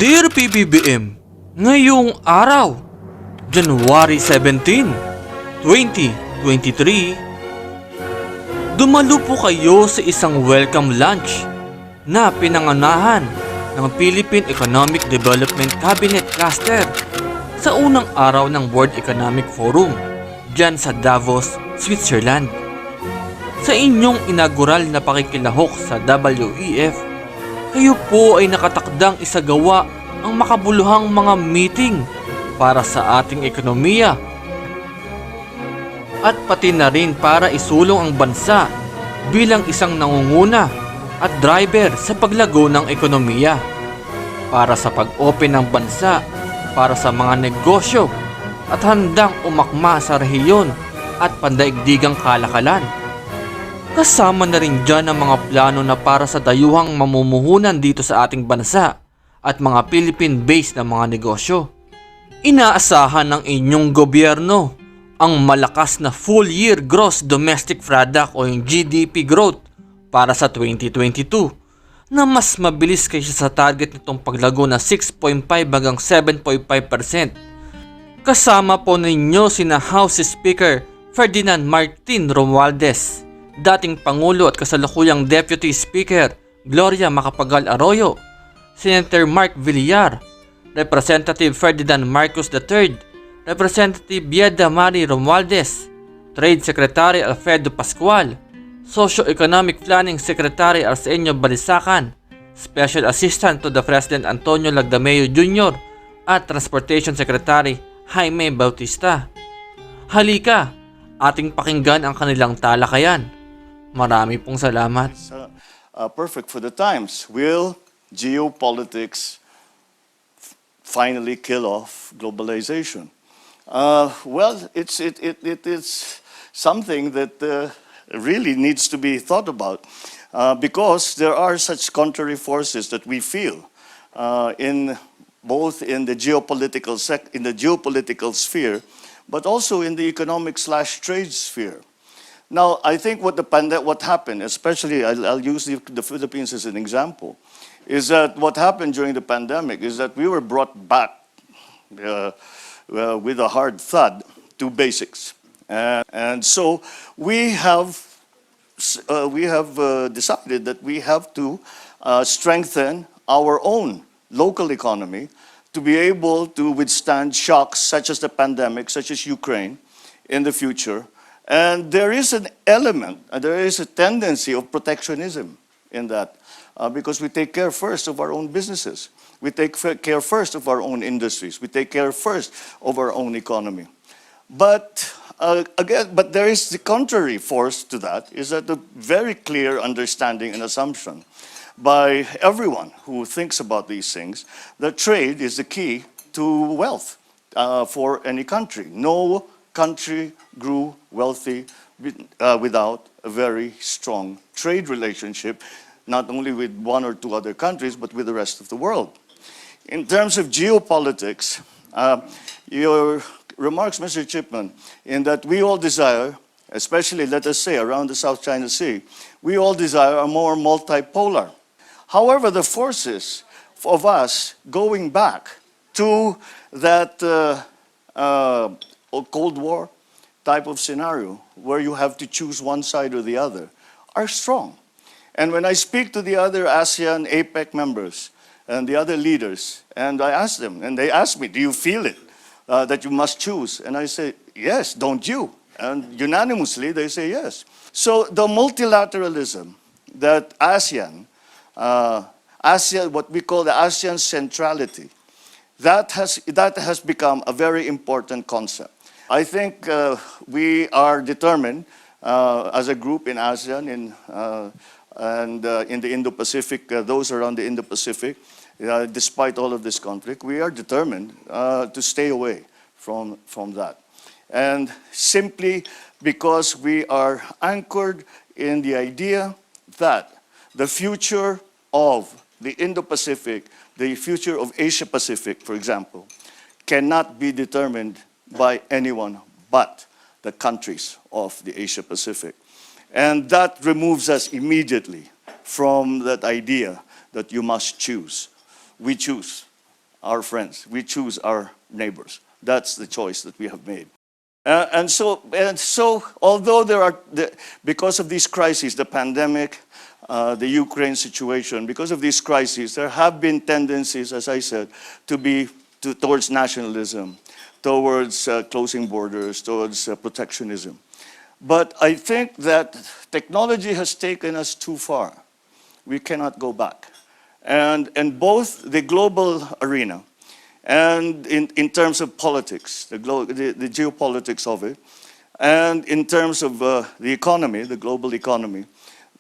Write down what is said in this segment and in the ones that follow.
Dear PBBM, ngayong araw, January 17, 2023, dumalo po kayo sa isang welcome lunch na pinanganahan ng Philippine Economic Development Cabinet Cluster sa unang araw ng World Economic Forum dyan sa Davos, Switzerland. Sa inyong inaugural na pakikilahok sa WEF, kayo po ay nakatakdang isagawa ang makabuluhang mga meeting para sa ating ekonomiya at pati na rin para isulong ang bansa bilang isang nangunguna at driver sa paglago ng ekonomiya para sa pag-open ng bansa para sa mga negosyo at handang umakma sa rehiyon at pandaigdigang kalakalan. Kasama na rin dyan ang mga plano na para sa dayuhang mamumuhunan dito sa ating bansa at mga Philippine-based na mga negosyo. Inaasahan ng inyong gobyerno ang malakas na full-year gross domestic product o yung GDP growth para sa 2022 na mas mabilis kaysa sa target nitong paglago na 6.5 hanggang 7.5%. Kasama po ninyo sina House Speaker Ferdinand Martin Romualdez, dating Pangulo at kasalukuyang Deputy Speaker Gloria Macapagal Arroyo, Senator Mark Villar, Representative Ferdinand Marcos III, Representative Bieda Mari Romualdez, Trade Secretary Alfredo Pascual, Socio-Economic Planning Secretary Arsenio Balisacan, Special Assistant to the President Antonio Lagdameo Jr. at Transportation Secretary Jaime Bautista. Halika, ating pakinggan ang kanilang talakayan. Marami pong salamat. Perfect for the times. Will geopolitics finally kill off globalization? Well, it is something that really needs to be thought about because there are such contrary forces that we feel in both in the geopolitical sphere, but also in the economic/trade sphere. Now, I think what happened, especially I'll use the Philippines as an example, is that what happened during the pandemic is that we were brought back with a hard thud to basics, and so we have decided that we have to strengthen our own local economy to be able to withstand shocks such as the pandemic, such as Ukraine, in the future. And there is an element, there is a tendency of protectionism in that, because we take care first of our own businesses. We take care first of our own industries. We take care first of our own economy. But but there is the contrary force to that, is that the very clear understanding and assumption by everyone who thinks about these things that trade is the key to wealth for any country. No country grew wealthy without a very strong trade relationship, not only with one or two other countries, but with the rest of the world. In terms of geopolitics, your remarks, Mr. Chipman, in that we all desire, especially, let us say, around the South China Sea, we all desire a more multipolar. However, the forces of us going back to that Cold War type of scenario where you have to choose one side or the other are strong. And when I speak to the other ASEAN, APEC members and the other leaders, and I ask them, and they ask me, do you feel it, that you must choose? And I say, yes, don't you? And unanimously, they say yes. So the multilateralism that ASEAN, what we call the ASEAN centrality, that has become a very important concept. I think we are determined as a group in ASEAN and in the Indo-Pacific, those around the Indo-Pacific, despite all of this conflict, we are determined to stay away from that. And simply because we are anchored in the idea that the future of the Indo-Pacific, the future of Asia-Pacific, for example, cannot be determined by anyone but the countries of the Asia-Pacific. And that removes us immediately from that idea that you must choose. We choose. our friends. We choose our neighbors. That's the choice that we have made. And so, although because of these crises, the pandemic, the Ukraine situation, because of these crises, there have been tendencies, as I said, towards nationalism, towards closing borders, towards protectionism. But I think that technology has taken us too far. We cannot go back. And both the global arena and in terms of politics, the geopolitics of it, and in terms of the economy, the global economy,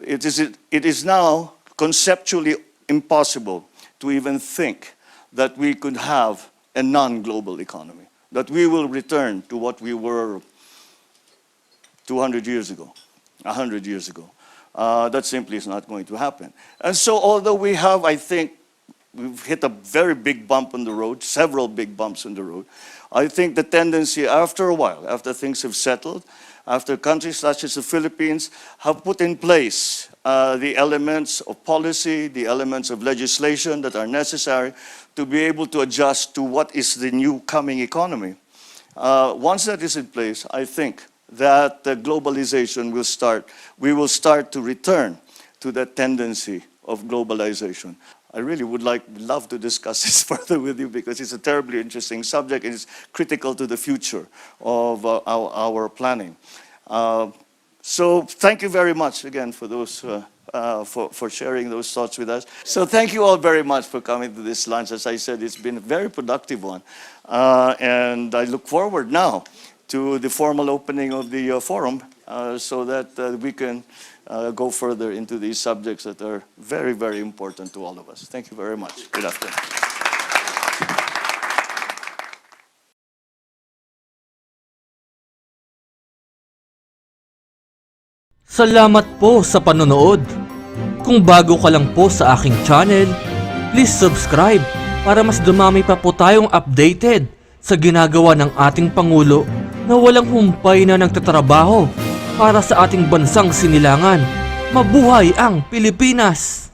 it is now conceptually impossible to even think that we could have a non-global economy, that we will return to what we were 200 years ago, 100 years ago. That simply is not going to happen. And so although we have, I think, we've hit a very big bump on the road, several big bumps on the road, I think the tendency after a while, after things have settled, after countries such as the Philippines have put in place the elements of policy, the elements of legislation that are necessary to be able to adjust to what is the new coming economy. Once that is in place, I think that globalization will start. We will start to return to that tendency of globalization. I really would love to discuss this further with you because it's a terribly interesting subject. It is critical to the future of our planning. So thank you very much again for those for sharing those thoughts with us. So thank you all very much for coming to this lunch. As I said, it's been a very productive one, and I look forward now to the formal opening of the forum so that we can go further into these subjects that are very, very important to all of us. Thank you very much. Good afternoon. Salamat po sa panonood. Kung bago ka lang po sa aking channel, please subscribe para mas dumami pa po tayong updated sa ginagawa ng ating Pangulo na walang humpay na nagtatrabaho para sa ating bansang sinilangan. Mabuhay ang Pilipinas!